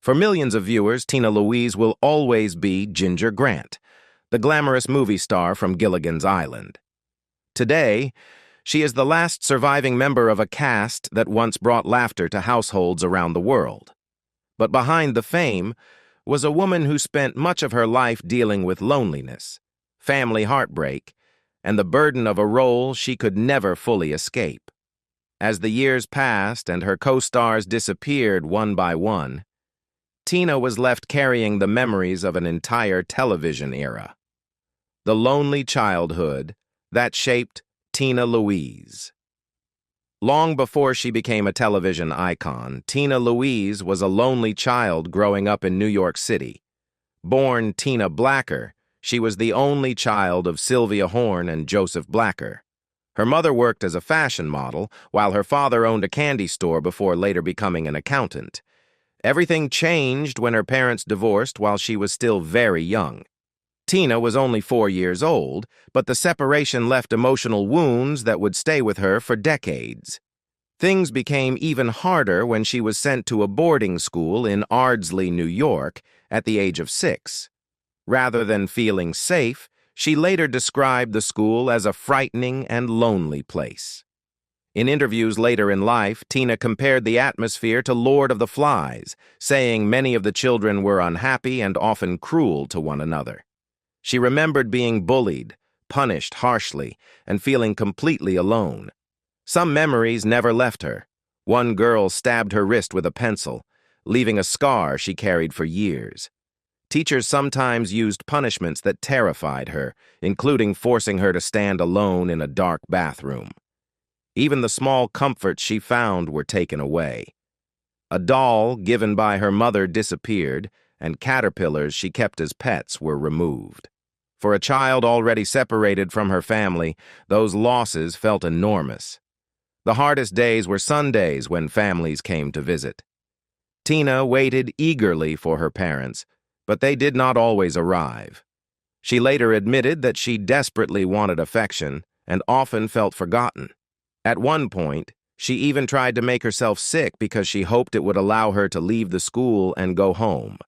For millions of viewers, Tina Louise will always be Ginger Grant, the glamorous movie star from Gilligan's Island. Today, she is the last surviving member of a cast that once brought laughter to households around the world. But behind the fame was a woman who spent much of her life dealing with loneliness, family heartbreak, and the burden of a role she could never fully escape. As the years passed and her co-stars disappeared one by one, Tina was left carrying the memories of an entire television era. The lonely childhood that shaped Tina Louise. Long before she became a television icon, Tina Louise was a lonely child growing up in New York City. Born Tina Blacker, she was the only child of Sylvia Horne and Joseph Blacker. Her mother worked as a fashion model, while her father owned a candy store before later becoming an accountant. Everything changed when her parents divorced while she was still very young. Tina was only 4 years old, but the separation left emotional wounds that would stay with her for decades. Things became even harder when she was sent to a boarding school in Ardsley, New York, at the age of 6. Rather than feeling safe, she later described the school as a frightening and lonely place. In interviews later in life, Tina compared the atmosphere to Lord of the Flies, saying many of the children were unhappy and often cruel to one another. She remembered being bullied, punished harshly, and feeling completely alone. Some memories never left her. One girl stabbed her wrist with a pencil, leaving a scar she carried for years. Teachers sometimes used punishments that terrified her, including forcing her to stand alone in a dark bathroom. Even the small comforts she found were taken away. A doll given by her mother disappeared, and caterpillars she kept as pets were removed. For a child already separated from her family, those losses felt enormous. The hardest days were Sundays when families came to visit. Tina waited eagerly for her parents, but they did not always arrive. She later admitted that she desperately wanted affection and often felt forgotten. At one point, she even tried to make herself sick because she hoped it would allow her to leave the school and go home.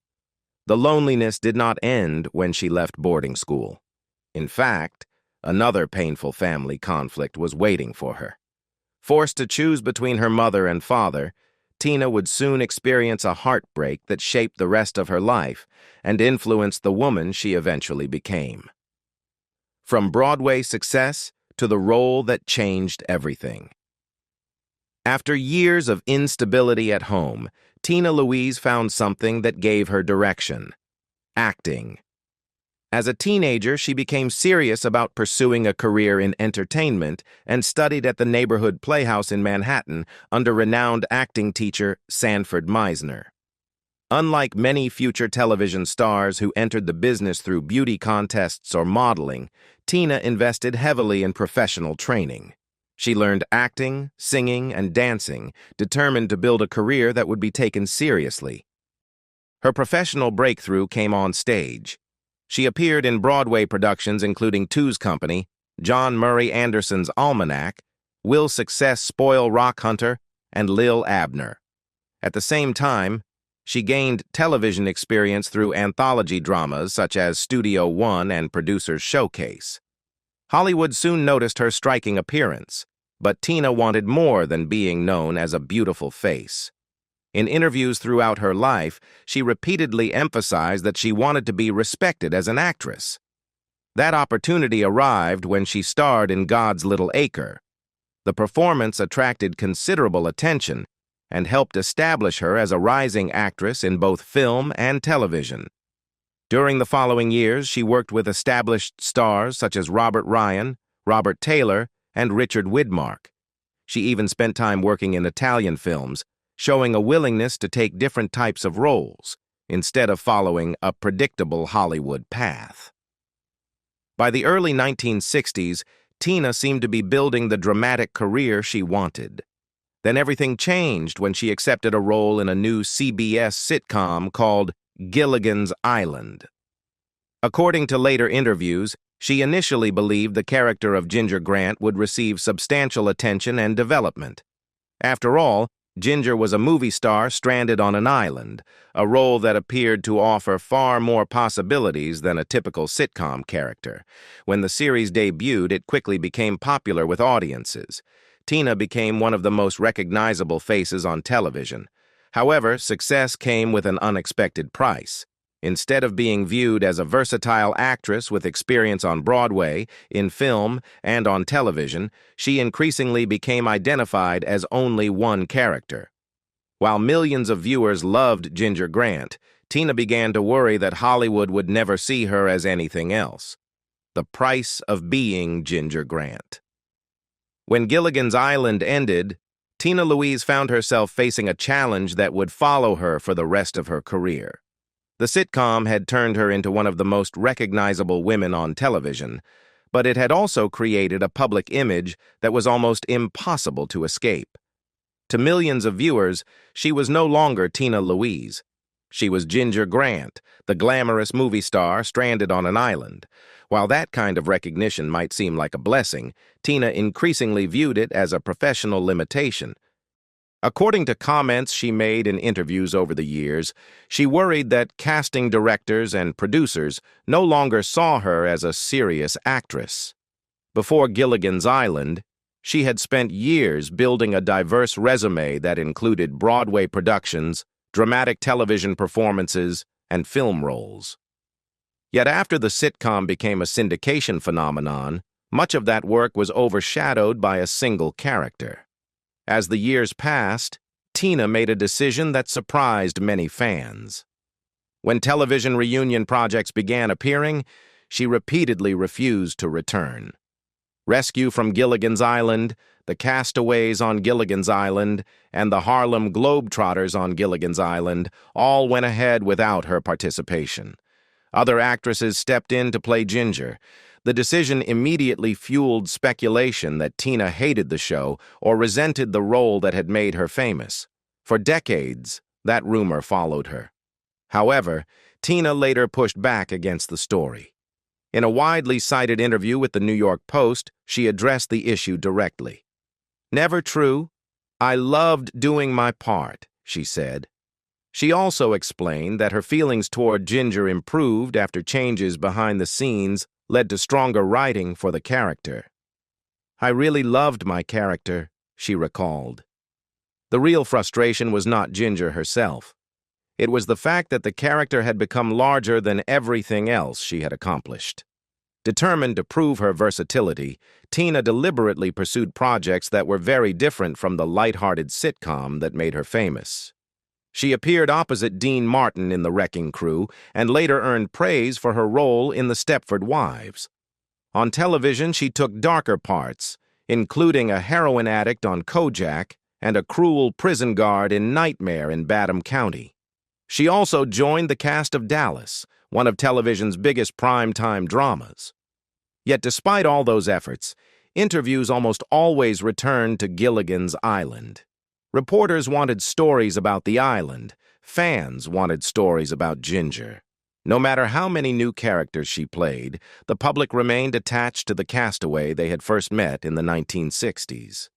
The loneliness did not end when she left boarding school. In fact, another painful family conflict was waiting for her. Forced to choose between her mother and father, Tina would soon experience a heartbreak that shaped the rest of her life and influenced the woman she eventually became. From Broadway success to the role that changed everything. After years of instability at home, Tina Louise found something that gave her direction: acting. As a teenager, she became serious about pursuing a career in entertainment and studied at the neighborhood playhouse in Manhattan under renowned acting teacher Sanford Meisner. Unlike many future television stars who entered the business through beauty contests or modeling, Tina invested heavily in professional training. She learned acting, singing, and dancing, determined to build a career that would be taken seriously. Her professional breakthrough came on stage. She appeared in Broadway productions including Two's Company, John Murray Anderson's Almanac, Will Success Spoil Rock Hunter, and Lil Abner. At the same time, she gained television experience through anthology dramas such as Studio One and Producer's Showcase. Hollywood soon noticed her striking appearance, but Tina wanted more than being known as a beautiful face. In interviews throughout her life, she repeatedly emphasized that she wanted to be respected as an actress. That opportunity arrived when she starred in God's Little Acre. The performance attracted considerable attention and helped establish her as a rising actress in both film and television. During the following years, she worked with established stars such as Robert Ryan, Robert Taylor, and Richard Widmark. She even spent time working in Italian films, showing a willingness to take different types of roles, instead of following a predictable Hollywood path. By the early 1960s, Tina seemed to be building the dramatic career she wanted. Then everything changed when she accepted a role in a new CBS sitcom called Gilligan's Island. According to later interviews, she initially believed the character of Ginger Grant would receive substantial attention and development. After all, Ginger was a movie star stranded on an island, a role that appeared to offer far more possibilities than a typical sitcom character. When the series debuted, it quickly became popular with audiences. Tina became one of the most recognizable faces on television. However, success came with an unexpected price. Instead of being viewed as a versatile actress with experience on Broadway, in film, and on television, she increasingly became identified as only one character. While millions of viewers loved Ginger Grant, Tina began to worry that Hollywood would never see her as anything else. The price of being Ginger Grant. When Gilligan's Island ended, Tina Louise found herself facing a challenge that would follow her for the rest of her career. The sitcom had turned her into one of the most recognizable women on television, but it had also created a public image that was almost impossible to escape. To millions of viewers, she was no longer Tina Louise. She was Ginger Grant, the glamorous movie star stranded on an island. While that kind of recognition might seem like a blessing, Tina increasingly viewed it as a professional limitation. According to comments she made in interviews over the years, she worried that casting directors and producers no longer saw her as a serious actress. Before Gilligan's Island, she had spent years building a diverse resume that included Broadway productions, dramatic television performances, and film roles. Yet after the sitcom became a syndication phenomenon, much of that work was overshadowed by a single character. As the years passed, Tina made a decision that surprised many fans. When television reunion projects began appearing, she repeatedly refused to return. Rescue from Gilligan's Island, The Castaways on Gilligan's Island, and the Harlem Globetrotters on Gilligan's Island all went ahead without her participation. Other actresses stepped in to play Ginger. The decision immediately fueled speculation that Tina hated the show or resented the role that had made her famous. For decades, that rumor followed her. However, Tina later pushed back against the story. In a widely cited interview with the New York Post, she addressed the issue directly. "Never true. I loved doing my part," she said. She also explained that her feelings toward Ginger improved after changes behind the scenes led to stronger writing for the character. "I really loved my character," she recalled. The real frustration was not Ginger herself. It was the fact that the character had become larger than everything else she had accomplished. Determined to prove her versatility, Tina deliberately pursued projects that were very different from the lighthearted sitcom that made her famous. She appeared opposite Dean Martin in The Wrecking Crew and later earned praise for her role in The Stepford Wives. On television, she took darker parts, including a heroin addict on Kojak and a cruel prison guard in Nightmare in Batham County. She also joined the cast of Dallas, one of television's biggest primetime dramas. Yet despite all those efforts, interviews almost always returned to Gilligan's Island. Reporters wanted stories about the island. Fans wanted stories about Ginger. No matter how many new characters she played, the public remained attached to the castaway they had first met in the 1960s.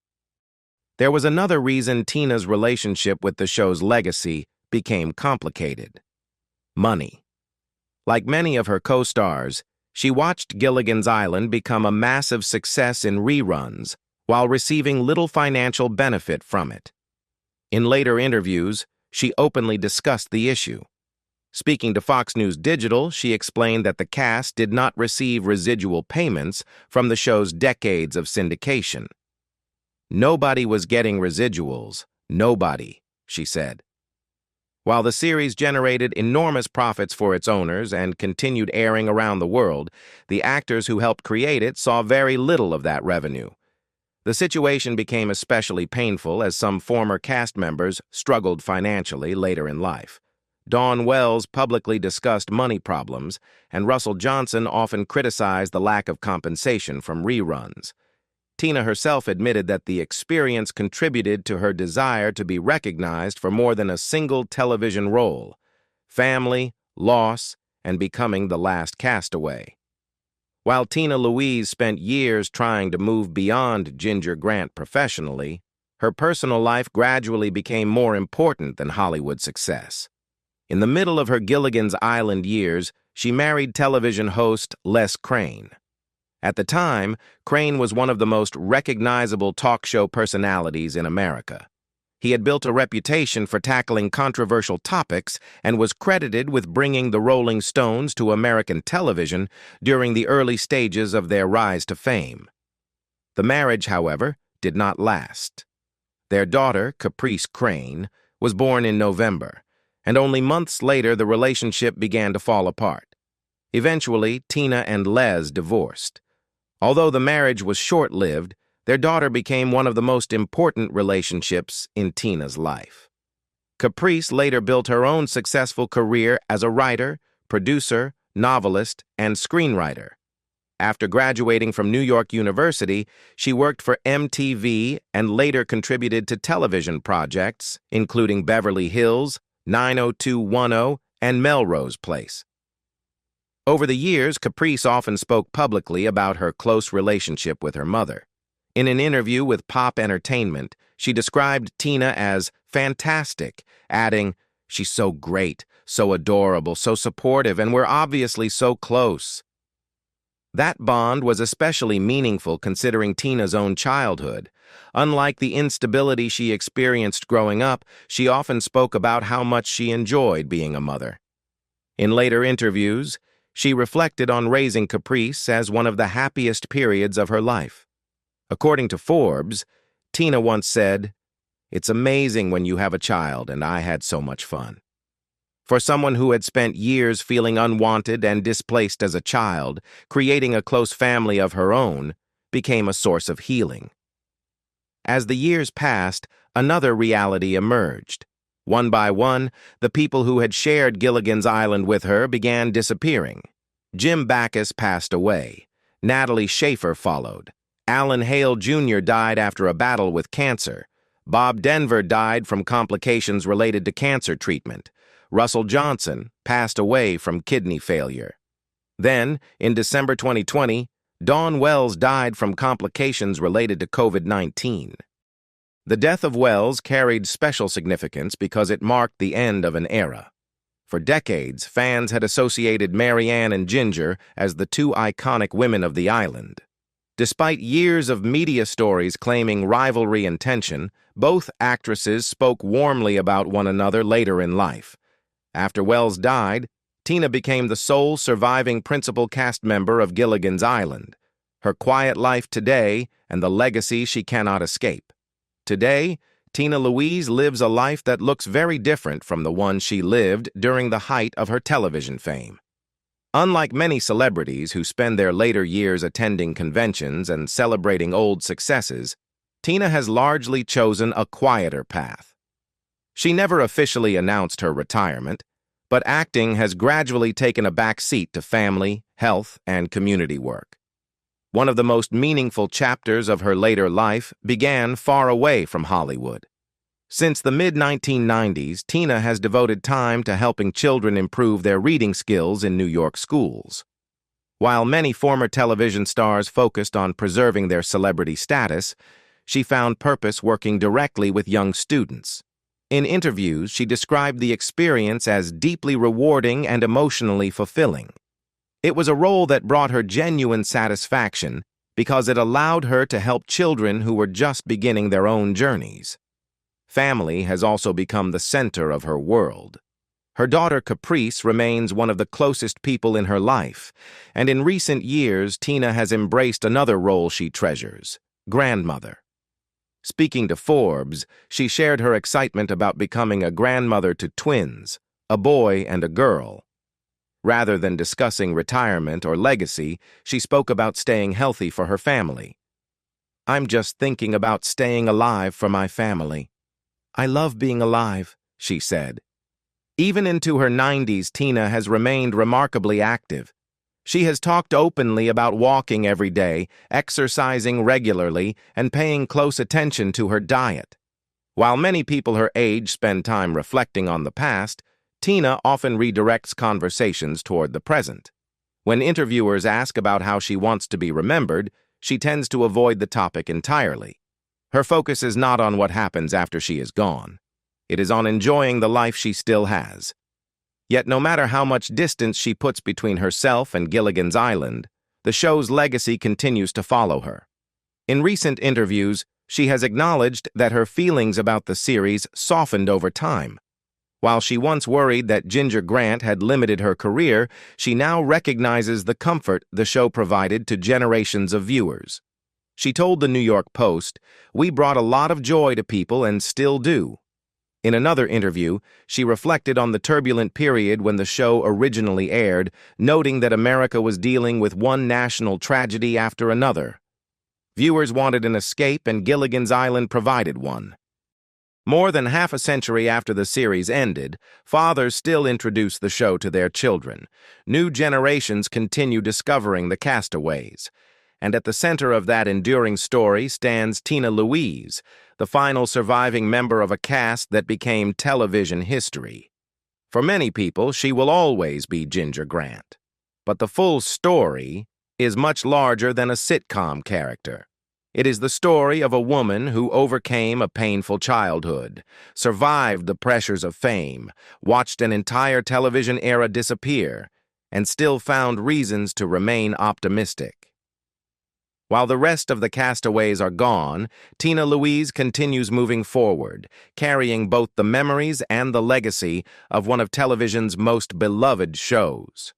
There was another reason Tina's relationship with the show's legacy became complicated: money. Like many of her co-stars, she watched Gilligan's Island become a massive success in reruns while receiving little financial benefit from it. In later interviews, she openly discussed the issue. Speaking to Fox News Digital, she explained that the cast did not receive residual payments from the show's decades of syndication. "Nobody was getting residuals. Nobody," she said. While the series generated enormous profits for its owners and continued airing around the world, the actors who helped create it saw very little of that revenue. The situation became especially painful as some former cast members struggled financially later in life. Dawn Wells publicly discussed money problems, and Russell Johnson often criticized the lack of compensation from reruns. Tina herself admitted that the experience contributed to her desire to be recognized for more than a single television role: family, loss, and becoming the last castaway. While Tina Louise spent years trying to move beyond Ginger Grant professionally, her personal life gradually became more important than Hollywood success. In the middle of her Gilligan's Island years, she married television host Les Crane. At the time, Crane was one of the most recognizable talk show personalities in America. He had built a reputation for tackling controversial topics and was credited with bringing the Rolling Stones to American television during the early stages of their rise to fame. The marriage, however, did not last. Their daughter, Caprice Crane, was born in November, and only months later the relationship began to fall apart. Eventually, Tina and Les divorced. Although the marriage was short-lived, their daughter became one of the most important relationships in Tina's life. Caprice later built her own successful career as a writer, producer, novelist, and screenwriter. After graduating from New York University, she worked for MTV and later contributed to television projects, including Beverly Hills, 90210, and Melrose Place. Over the years, Caprice often spoke publicly about her close relationship with her mother. In an interview with Pop Entertainment, she described Tina as fantastic, adding, "She's so great, so adorable, so supportive, and we're obviously so close." That bond was especially meaningful considering Tina's own childhood. Unlike the instability she experienced growing up, she often spoke about how much she enjoyed being a mother. In later interviews, she reflected on raising Caprice as one of the happiest periods of her life. According to Forbes, Tina once said, "It's amazing when you have a child, and I had so much fun." For someone who had spent years feeling unwanted and displaced as a child, creating a close family of her own became a source of healing. As the years passed, another reality emerged. One by one, the people who had shared Gilligan's Island with her began disappearing. Jim Backus passed away. Natalie Schaefer followed. Alan Hale Jr. died after a battle with cancer. Bob Denver died from complications related to cancer treatment. Russell Johnson passed away from kidney failure. Then, in December 2020, Dawn Wells died from complications related to COVID-19. The death of Wells carried special significance because it marked the end of an era. For decades, fans had associated Mary Ann and Ginger as the two iconic women of the island. Despite years of media stories claiming rivalry and tension, both actresses spoke warmly about one another later in life. After Wells died, Tina became the sole surviving principal cast member of Gilligan's Island, her quiet life today and the legacy she cannot escape. Today, Tina Louise lives a life that looks very different from the one she lived during the height of her television fame. Unlike many celebrities who spend their later years attending conventions and celebrating old successes, Tina has largely chosen a quieter path. She never officially announced her retirement, but acting has gradually taken a back seat to family, health, and community work. One of the most meaningful chapters of her later life began far away from Hollywood. Since the mid-1990s, Tina has devoted time to helping children improve their reading skills in New York schools. While many former television stars focused on preserving their celebrity status, she found purpose working directly with young students. In interviews, she described the experience as deeply rewarding and emotionally fulfilling. It was a role that brought her genuine satisfaction because it allowed her to help children who were just beginning their own journeys. Family has also become the center of her world. Her daughter Caprice remains one of the closest people in her life, and in recent years, Tina has embraced another role she treasures: grandmother. Speaking to Forbes, she shared her excitement about becoming a grandmother to twins, a boy and a girl. Rather than discussing retirement or legacy, she spoke about staying healthy for her family. "I'm just thinking about staying alive for my family. I love being alive," she said. Even into her 90s, Tina has remained remarkably active. She has talked openly about walking every day, exercising regularly, and paying close attention to her diet. While many people her age spend time reflecting on the past, Tina often redirects conversations toward the present. When interviewers ask about how she wants to be remembered, she tends to avoid the topic entirely. Her focus is not on what happens after she is gone. It is on enjoying the life she still has. Yet no matter how much distance she puts between herself and Gilligan's Island, the show's legacy continues to follow her. In recent interviews, she has acknowledged that her feelings about the series softened over time. While she once worried that Ginger Grant had limited her career, she now recognizes the comfort the show provided to generations of viewers. She told the New York Post, "We brought a lot of joy to people and still do." In another interview, she reflected on the turbulent period when the show originally aired, noting that America was dealing with one national tragedy after another. Viewers wanted an escape, and Gilligan's Island provided one. More than half a century after the series ended, fathers still introduce the show to their children. New generations continue discovering the castaways. And at the center of that enduring story stands Tina Louise, the final surviving member of a cast that became television history. For many people, she will always be Ginger Grant. But the full story is much larger than a sitcom character. It is the story of a woman who overcame a painful childhood, survived the pressures of fame, watched an entire television era disappear, and still found reasons to remain optimistic. While the rest of the castaways are gone, Tina Louise continues moving forward, carrying both the memories and the legacy of one of television's most beloved shows.